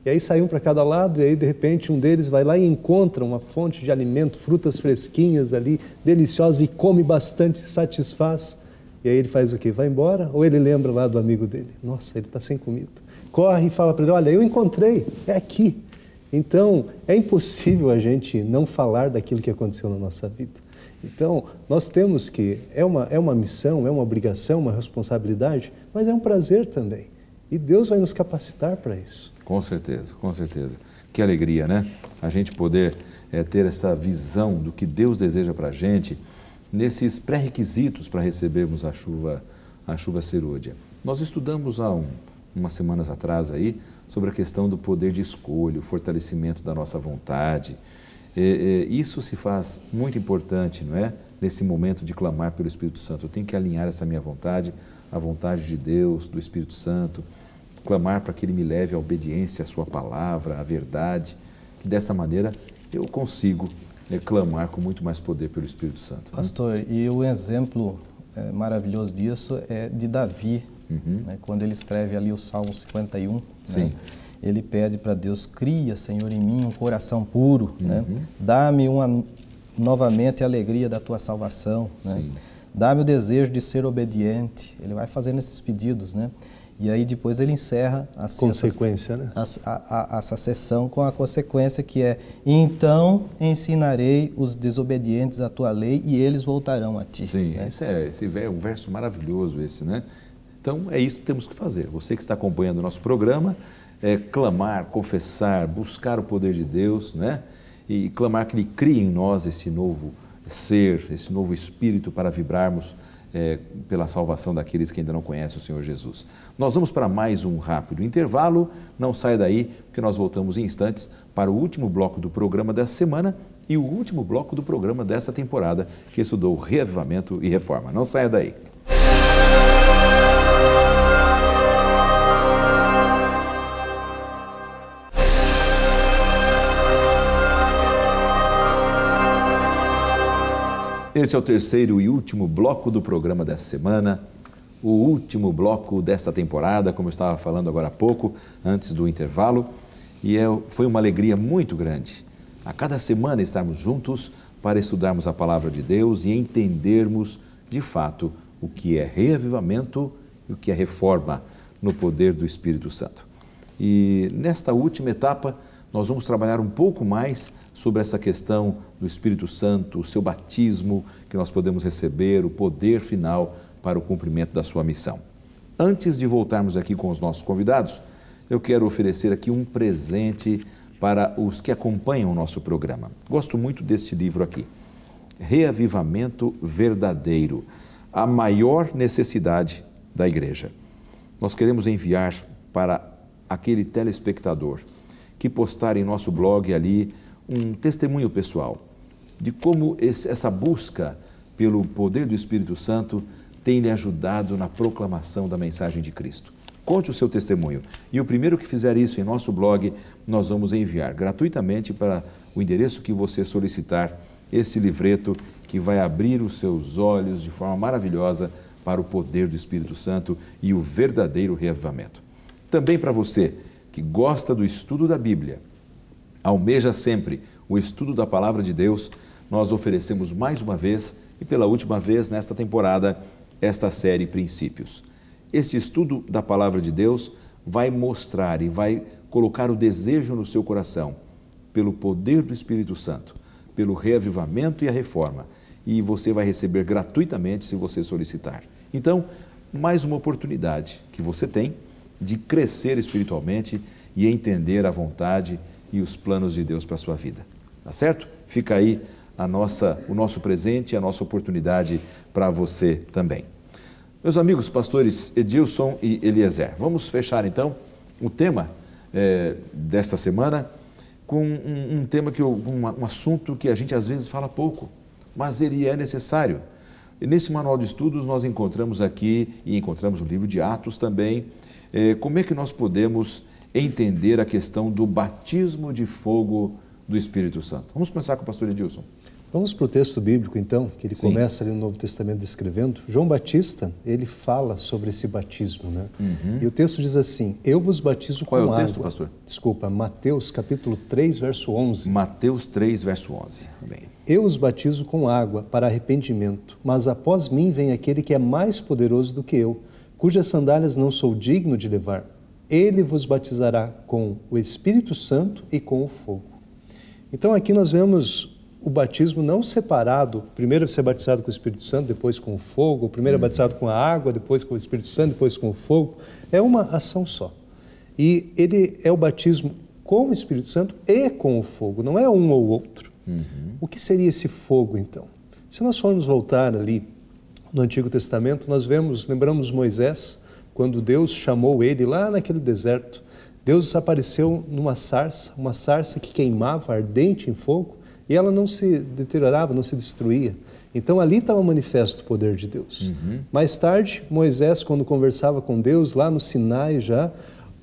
E aí sai um para cada lado e aí, de repente, um deles vai lá e encontra uma fonte de alimento, frutas fresquinhas ali, deliciosas, e come bastante, se satisfaz. E aí ele faz o quê? Vai embora? Ou ele lembra lá do amigo dele? Nossa, ele está sem comida. Corre e fala para ele, olha, eu encontrei, é aqui. Então, é impossível a gente não falar daquilo que aconteceu na nossa vida. Então, nós temos que, é uma missão, é uma obrigação, uma responsabilidade, mas é um prazer também. E Deus vai nos capacitar para isso. Com certeza, com certeza. Que alegria, né? A gente poder ter essa visão do que Deus deseja para a gente, nesses pré-requisitos para recebermos a chuva serôdia. Nós estudamos há umas semanas atrás aí sobre a questão do poder de escolha, o fortalecimento da nossa vontade. Isso se faz muito importante, não é? Nesse momento de clamar pelo Espírito Santo. Eu tenho que alinhar essa minha vontade, a vontade de Deus, do Espírito Santo, clamar para que Ele me leve à obediência à Sua palavra, à verdade, que desta maneira eu consigo clamar com muito mais poder pelo Espírito Santo. Pastor, e o exemplo maravilhoso disso é de Davi, quando ele escreve ali o Salmo 51, ele pede para Deus, cria, Senhor, em mim um coração puro, dá-me novamente a alegria da Tua salvação, dá-me o desejo de ser obediente. Ele vai fazendo esses pedidos, E aí depois ele encerra essa sessão com a consequência que é: então ensinarei os desobedientes a tua lei e eles voltarão a ti. Sim, esse é um verso maravilhoso esse, né? Então é isso que temos que fazer. Você que está acompanhando o nosso programa, clamar, confessar, buscar o poder de Deus, né? E clamar que Ele crie em nós esse novo ser, esse novo espírito para vibrarmos pela salvação daqueles que ainda não conhecem o Senhor Jesus. Nós vamos para mais um rápido intervalo, não saia daí, porque nós voltamos em instantes para o último bloco do programa dessa semana e o último bloco do programa dessa temporada, que estudou reavivamento e reforma. Não saia daí. Esse é o terceiro e último bloco do programa dessa semana, o último bloco desta temporada, como eu estava falando agora há pouco, antes do intervalo, e foi uma alegria muito grande. A cada semana estarmos juntos para estudarmos a Palavra de Deus e entendermos, de fato, o que é reavivamento e o que é reforma no poder do Espírito Santo. E nesta última etapa, nós vamos trabalhar um pouco mais sobre essa questão do Espírito Santo, o seu batismo que nós podemos receber, o poder final para o cumprimento da sua missão. Antes de voltarmos aqui com os nossos convidados, eu quero oferecer aqui um presente para os que acompanham o nosso programa. Gosto muito deste livro aqui, Reavivamento Verdadeiro, a maior necessidade da igreja. Nós queremos enviar para aquele telespectador que postar em nosso blog ali um testemunho pessoal de como essa busca pelo poder do Espírito Santo tem lhe ajudado na proclamação da mensagem de Cristo. Conte o seu testemunho. E o primeiro que fizer isso em nosso blog, nós vamos enviar gratuitamente para o endereço que você solicitar esse livreto que vai abrir os seus olhos de forma maravilhosa para o poder do Espírito Santo e o verdadeiro reavivamento. Também para você que gosta do estudo da Bíblia, almeja sempre o estudo da Palavra de Deus, nós oferecemos mais uma vez e pela última vez nesta temporada, esta série Princípios. Este estudo da Palavra de Deus vai mostrar e vai colocar o desejo no seu coração pelo poder do Espírito Santo, pelo reavivamento e a reforma, e você vai receber gratuitamente se você solicitar. Então, mais uma oportunidade que você tem de crescer espiritualmente e entender a vontade e os planos de Deus para a sua vida. Tá certo? Fica aí o nosso presente e a nossa oportunidade para você também. Meus amigos pastores Edilson e Eliezer, vamos fechar então o tema desta semana com um tema um assunto que a gente às vezes fala pouco, mas ele é necessário. E nesse manual de estudos nós encontramos aqui, e encontramos no livro de Atos também, como é que nós podemos entender a questão do batismo de fogo do Espírito Santo. Vamos começar com o pastor Edilson. Vamos para o texto bíblico, então, que ele começa ali no Novo Testamento descrevendo. João Batista, ele fala sobre esse batismo, né? E o texto diz assim, eu vos batizo com água. Qual é o texto, pastor? Desculpa, Mateus capítulo 3, verso 11. Mateus 3, verso 11. Bem. Eu os batizo com água para arrependimento, mas após mim vem aquele que é mais poderoso do que eu, cujas sandálias não sou digno de levar. Ele vos batizará com o Espírito Santo e com o fogo. Então aqui nós vemos o batismo não separado, primeiro ser batizado com o Espírito Santo, depois com o fogo, primeiro é batizado com a água, depois com o Espírito Santo, depois com o fogo, é uma ação só. E ele é o batismo com o Espírito Santo e com o fogo, não é um ou outro. O que seria esse fogo então? Se nós formos voltar ali no Antigo Testamento, nós lembramos Moisés, quando Deus chamou ele lá naquele deserto, Deus apareceu numa sarça, uma sarça que queimava ardente em fogo, e ela não se deteriorava, não se destruía. Então ali estava manifesto o poder de Deus. Mais tarde, Moisés, quando conversava com Deus, lá no Sinai já,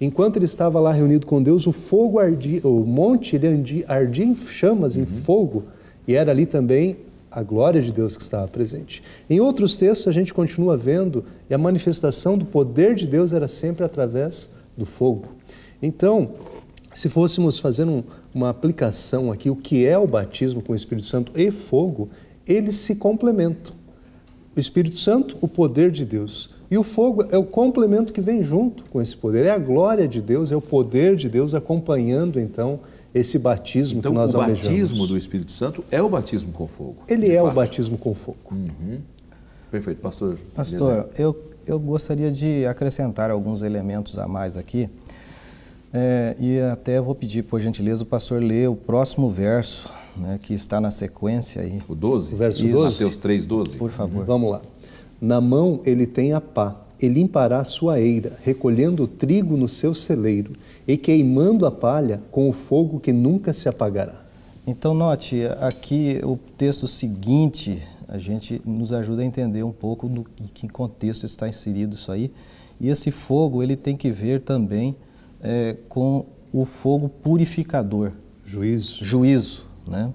enquanto ele estava lá reunido com Deus, o fogo ardia, o monte ele ardia em chamas, em fogo, e era ali também a glória de Deus que estava presente. Em outros textos a gente continua vendo, e a manifestação do poder de Deus era sempre através do fogo. Então, se fôssemos fazer uma aplicação aqui, o que é o batismo com o Espírito Santo e fogo, eles se complementam. O Espírito Santo, o poder de Deus. E o fogo é o complemento que vem junto com esse poder. É a glória de Deus, é o poder de Deus acompanhando, então, esse batismo que nós almejamos. Então, o batismo do Espírito Santo é o batismo com fogo. Ele é o batismo com fogo. Perfeito. Pastor, eu gostaria de acrescentar alguns elementos a mais aqui. E até vou pedir, por gentileza, o pastor ler o próximo verso, né, que está na sequência aí. O 12? O verso 12? Mateus 3, 12. Por favor. Vamos lá. Na mão ele tem a pá, e limpará a sua eira, recolhendo o trigo no seu celeiro, e queimando a palha com o fogo que nunca se apagará. Então, note, aqui o texto seguinte, a gente nos ajuda a entender um pouco em que contexto está inserido isso aí. E esse fogo, ele tem que ver também com o fogo purificador. Juízo, né?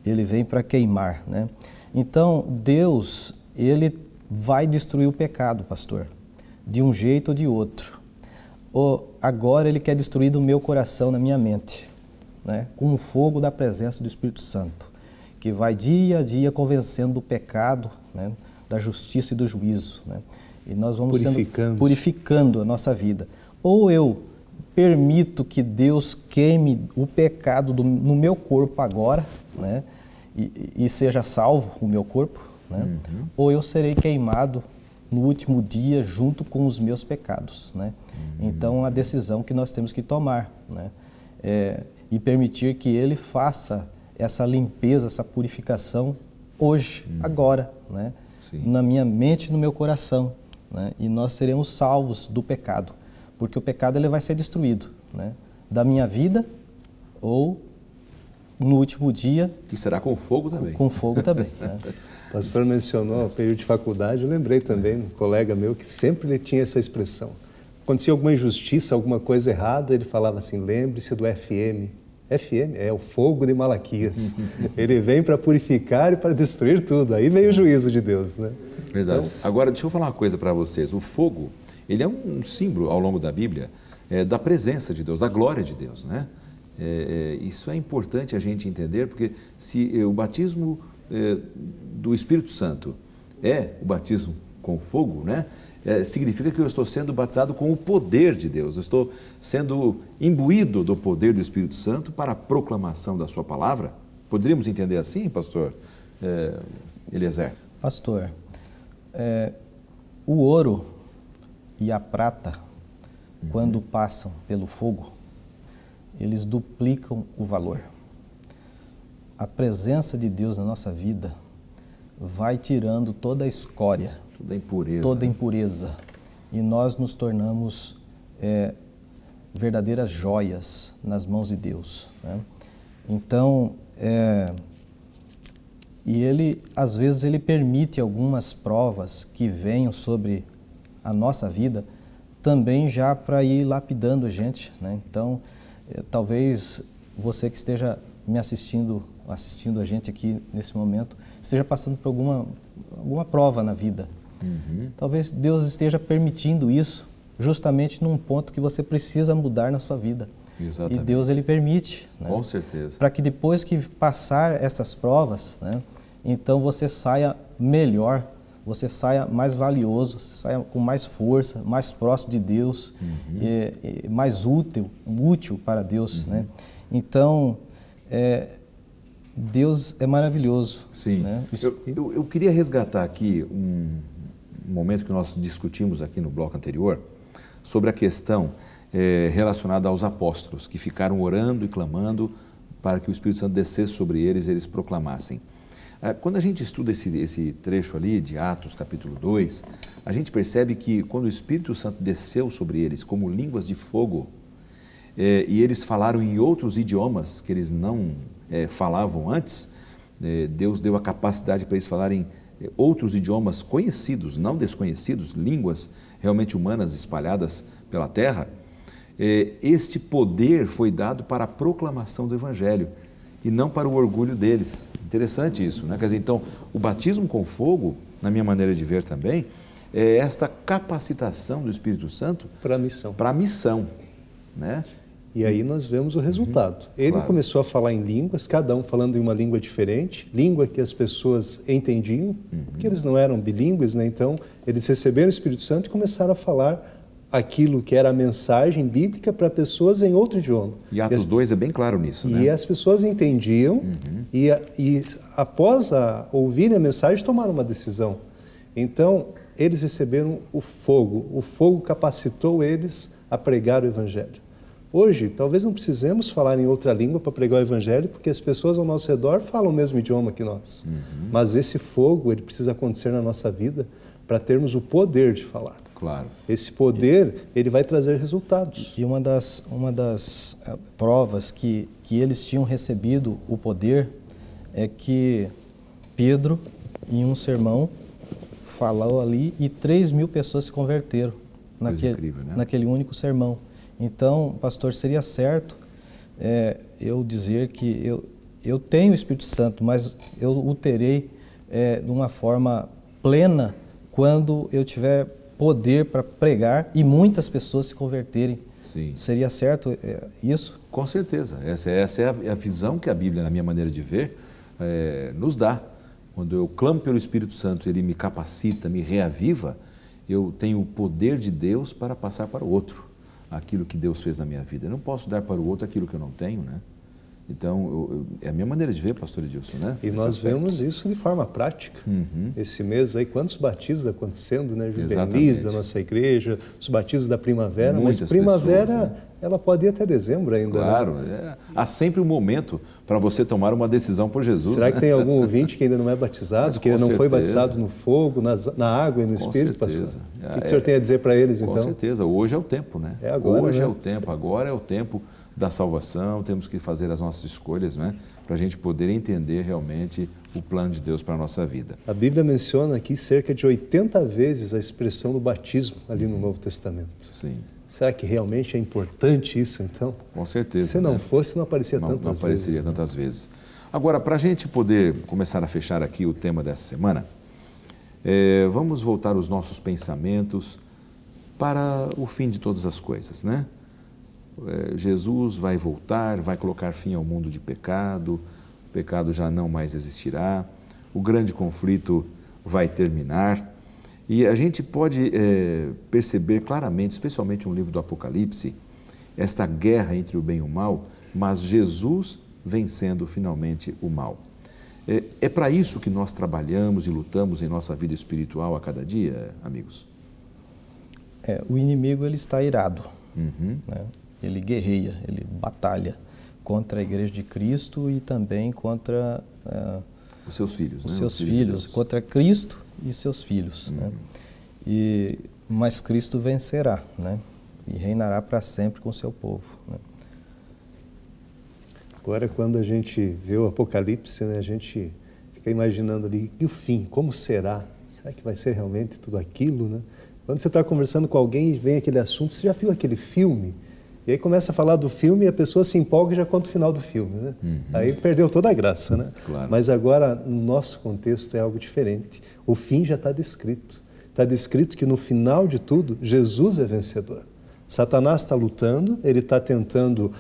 Ele vem para queimar, né? Então, Deus, ele vai destruir o pecado, pastor, de um jeito ou de outro. Agora ele quer destruir do meu coração, na minha mente, né? Com o fogo da presença do Espírito Santo, que vai dia a dia convencendo do pecado, né? Da justiça e do juízo, né? E nós vamos purificando a nossa vida. Ou eu permito que Deus queime o pecado no meu corpo agora, né? E seja salvo o meu corpo, né? Ou eu serei queimado no último dia junto com os meus pecados, né? Então, a decisão que nós temos que tomar, né? E permitir que Ele faça essa limpeza, essa purificação hoje, agora, né? Na minha mente e no meu coração, né? E nós seremos salvos do pecado, porque o pecado ele vai ser destruído, né? Da minha vida ou no último dia. Que será com fogo também. Com fogo também. Né? O pastor mencionou o período de faculdade, eu lembrei também, um colega meu que sempre tinha essa expressão. Acontecia alguma injustiça, alguma coisa errada, ele falava assim, lembre-se do FM. FM é o fogo de Malaquias. Ele vem para purificar e para destruir tudo. Aí vem o juízo de Deus, né? Verdade. Então, agora, deixa eu falar uma coisa para vocês. O fogo, ele é um símbolo ao longo da Bíblia da presença de Deus, da glória de Deus, né? Isso é importante a gente entender, porque se o batismo do Espírito Santo é o batismo com fogo, né? Significa que eu estou sendo batizado com o poder de Deus, eu estou sendo imbuído do poder do Espírito Santo para a proclamação da sua palavra. Poderíamos entender assim, pastor Eliezer? Pastor, o ouro e a prata, quando passam pelo fogo, eles duplicam o valor. A presença de Deus na nossa vida vai tirando toda a escória, toda a impureza, e nós nos tornamos verdadeiras joias nas mãos de Deus, né? Então, e Ele, às vezes, Ele permite algumas provas que venham sobre a nossa vida, também já para ir lapidando a gente, né? Então, talvez você que esteja me assistindo a gente aqui nesse momento, esteja passando por alguma prova na vida. Talvez Deus esteja permitindo isso justamente num ponto que você precisa mudar na sua vida. Exatamente. E Deus, Ele permite, né? Com certeza. Para que depois que passar essas provas, né, então você saia melhor, você saia mais valioso, você saia com mais força, mais próximo de Deus, e mais útil para Deus, né? Então, Deus é maravilhoso. Sim. Né? Eu queria resgatar aqui um momento que nós discutimos aqui no bloco anterior sobre a questão relacionada aos apóstolos que ficaram orando e clamando para que o Espírito Santo descesse sobre eles e eles proclamassem. Quando a gente estuda esse trecho ali de Atos capítulo 2, a gente percebe que quando o Espírito Santo desceu sobre eles como línguas de fogo, e eles falaram em outros idiomas que eles não falavam antes, Deus deu a capacidade para eles falarem outros idiomas conhecidos, não desconhecidos, línguas realmente humanas espalhadas pela terra. Este poder foi dado para a proclamação do Evangelho e não para o orgulho deles. Interessante isso, né? Quer dizer, então, o batismo com fogo, na minha maneira de ver também, é esta capacitação do Espírito Santo para a missão. Para a missão, né? E aí nós vemos o resultado. Ele começou a falar em línguas, cada um falando em uma língua diferente, língua que as pessoas entendiam, porque eles não eram bilíngues, né? Então, eles receberam o Espírito Santo e começaram a falar aquilo que era a mensagem bíblica para pessoas em outro idioma. E Atos 2 é bem claro nisso, né? E as pessoas entendiam e após ouvirem a mensagem, tomaram uma decisão. Então, eles receberam o fogo capacitou eles a pregar o Evangelho. Hoje, talvez não precisemos falar em outra língua para pregar o Evangelho, porque as pessoas ao nosso redor falam o mesmo idioma que nós. Mas esse fogo, ele precisa acontecer na nossa vida para termos o poder de falar. Claro. Esse poder, ele vai trazer resultados. E uma das provas que eles tinham recebido o poder é que Pedro, em um sermão, falou ali e 3.000 pessoas se converteram naquele único sermão. Então, pastor, seria certo eu dizer que eu tenho o Espírito Santo, mas eu o terei de uma forma plena quando eu tiver poder para pregar e muitas pessoas se converterem. Sim. Seria certo isso? Com certeza. Essa é a visão que a Bíblia, na minha maneira de ver, nos dá. Quando eu clamo pelo Espírito Santo, ele me capacita, me reaviva, eu tenho o poder de Deus para passar para o outro. aquilo que Deus fez na minha vida. Eu não posso dar para o outro aquilo que eu não tenho, né? Então, é a minha maneira de ver, pastor Edilson, né? E nós vemos isso de forma prática. Esse mês aí, quantos batismos acontecendo, né? Juvenis da nossa igreja, os batismos da primavera. Muitas mas primavera, pessoas, né? Ela pode ir até dezembro ainda. Claro, né? Há sempre um momento para você tomar uma decisão por Jesus. Será né? que tem algum ouvinte que ainda não é batizado, que ainda não foi batizado no fogo, na água e no Espírito, pastor? O que o senhor tem a dizer para eles, então? Com certeza, hoje é o tempo, né? É agora, hoje né? é o tempo, agora é o tempo da salvação, temos que fazer as nossas escolhas, né? Para a gente poder entender realmente o plano de Deus para a nossa vida. A Bíblia menciona aqui cerca de 80 vezes a expressão do batismo ali no Novo Testamento. Sim. Será que realmente é importante isso, então? Com certeza. Se não fosse, não aparecia tantas vezes. Não apareceria tantas vezes. Agora, para a gente poder começar a fechar aqui o tema dessa semana, vamos voltar os nossos pensamentos para o fim de todas as coisas, né? Jesus vai voltar, vai colocar fim ao mundo de pecado, o pecado já não mais existirá, o grande conflito vai terminar. E a gente pode perceber claramente, especialmente no livro do Apocalipse, esta guerra entre o bem e o mal, mas Jesus vencendo finalmente o mal. É para isso que nós trabalhamos e lutamos em nossa vida espiritual a cada dia, amigos? O inimigo ele está irado, né? Ele guerreia, ele batalha contra a Igreja de Cristo e também contra os seus filhos, os seus filhos, contra Cristo e seus filhos, né? Mas Cristo vencerá, né? E reinará para sempre com o seu povo, né? Agora, quando a gente vê o Apocalipse, né, a gente fica imaginando ali, e o fim, como será? Será que vai ser realmente tudo aquilo, né? Quando você está conversando com alguém e vem aquele assunto, você já viu aquele filme? E aí começa a falar do filme e a pessoa se empolga e já conta o final do filme, né? Aí perdeu toda a graça, né? Claro. Mas agora, no nosso contexto, é algo diferente. O fim já está descrito. Está descrito que no final de tudo, Jesus é vencedor. Satanás está lutando, ele está tentando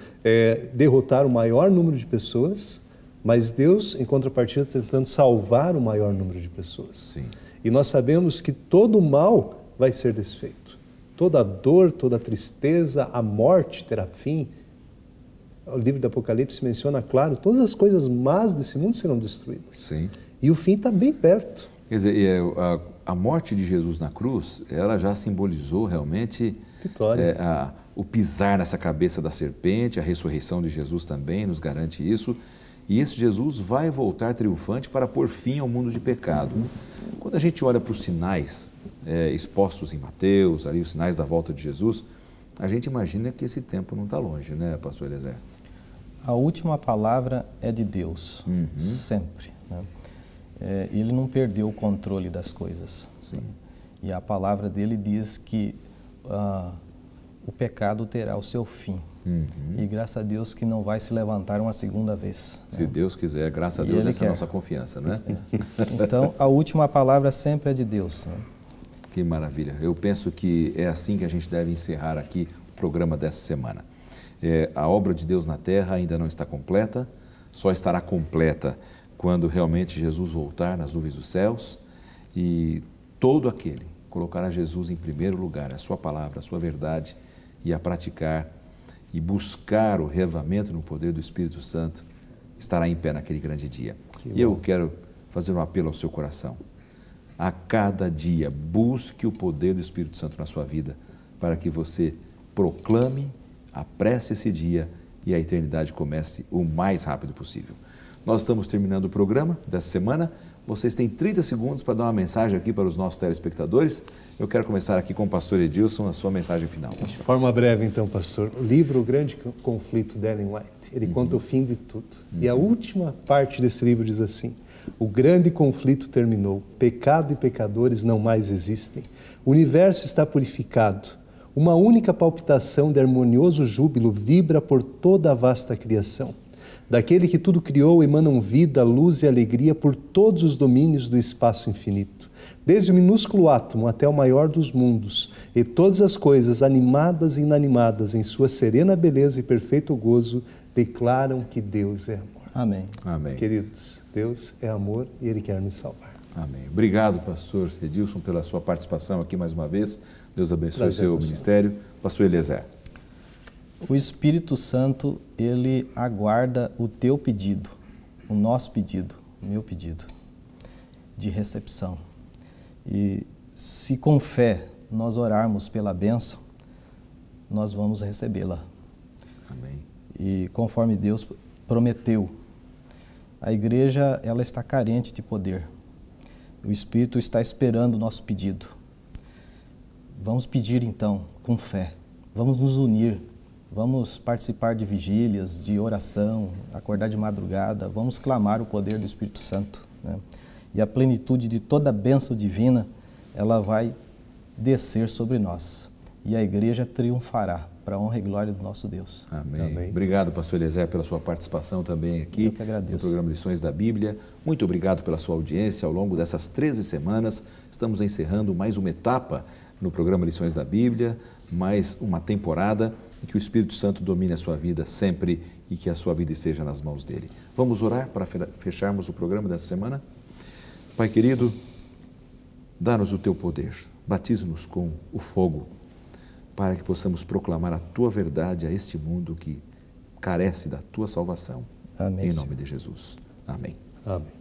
derrotar o maior número de pessoas, mas Deus, em contrapartida, está tentando salvar o maior número de pessoas. Sim. E nós sabemos que todo o mal vai ser desfeito. Toda a dor, toda a tristeza, a morte terá fim. O livro do Apocalipse menciona, claro, todas as coisas más desse mundo serão destruídas. Sim. E o fim está bem perto. Quer dizer, a morte de Jesus na cruz, ela já simbolizou realmente vitória. O pisar nessa cabeça da serpente, a ressurreição de Jesus também nos garante isso. E esse Jesus vai voltar triunfante para pôr fim ao mundo de pecado. Quando a gente olha para os sinais expostos em Mateus, ali os sinais da volta de Jesus, a gente imagina que esse tempo não está longe, né, pastor Eliezer? A última palavra é de Deus, sempre, né? Ele não perdeu o controle das coisas. Sim. E a palavra dele diz que o pecado terá o seu fim. E graças a Deus que não vai se levantar uma segunda vez. Se Deus quiser, graças a Deus, essa é a nossa confiança, né? Então, a última palavra sempre é de Deus, né? Que maravilha. Eu penso que é assim que a gente deve encerrar aqui o programa dessa semana. A obra de Deus na terra ainda não está completa, só estará completa quando realmente Jesus voltar nas nuvens dos céus e todo aquele colocará Jesus em primeiro lugar, a sua palavra, a sua verdade, e a praticar e buscar o reavivamento no poder do Espírito Santo, estará em pé naquele grande dia. E eu quero fazer um apelo ao seu coração. A cada dia, busque o poder do Espírito Santo na sua vida, para que você proclame, apresse esse dia e a eternidade comece o mais rápido possível. Nós estamos terminando o programa dessa semana. Vocês têm 30 segundos para dar uma mensagem aqui para os nossos telespectadores. Eu quero começar aqui com o pastor Edilson, a sua mensagem final. De forma breve, então, pastor. O livro O Grande Conflito, de Ellen White, ele conta o fim de tudo. E a última parte desse livro diz assim: o grande conflito terminou, pecado e pecadores não mais existem. O universo está purificado. Uma única palpitação de harmonioso júbilo vibra por toda a vasta criação. Daquele que tudo criou emanam vida, luz e alegria por todos os domínios do espaço infinito. Desde o minúsculo átomo até o maior dos mundos, e todas as coisas, animadas e inanimadas, em sua serena beleza e perfeito gozo, declaram que Deus é amor. Amém. Amém. Queridos, Deus é amor e Ele quer nos salvar. Amém. Obrigado, pastor Edilson, pela sua participação aqui mais uma vez. Deus abençoe o seu ministério. Pastor Eliezer. O Espírito Santo, ele aguarda o teu pedido, o nosso pedido, o meu pedido de recepção. E se com fé nós orarmos pela bênção, nós vamos recebê-la. Amém. E conforme Deus prometeu, a igreja ela está carente de poder. O Espírito está esperando o nosso pedido. Vamos pedir então com fé, vamos nos unir, vamos participar de vigílias, de oração, acordar de madrugada, vamos clamar o poder do Espírito Santo, né? E a plenitude de toda a bênção divina, ela vai descer sobre nós. E a igreja triunfará para a honra e glória do nosso Deus. Amém. Amém. Obrigado, pastor Eliezer, pela sua participação também aqui Eu que agradeço. no programa Lições da Bíblia. Muito obrigado pela sua audiência ao longo dessas 13 semanas. Estamos encerrando mais uma etapa no programa Lições da Bíblia, mais uma temporada e que o Espírito Santo domine a sua vida sempre e que a sua vida esteja nas mãos dele. Vamos orar para fecharmos o programa dessa semana? Pai querido, dá-nos o teu poder, batiza-nos com o fogo, para que possamos proclamar a tua verdade a este mundo que carece da tua salvação. Amém. Em nome de Jesus. Amém. Amém.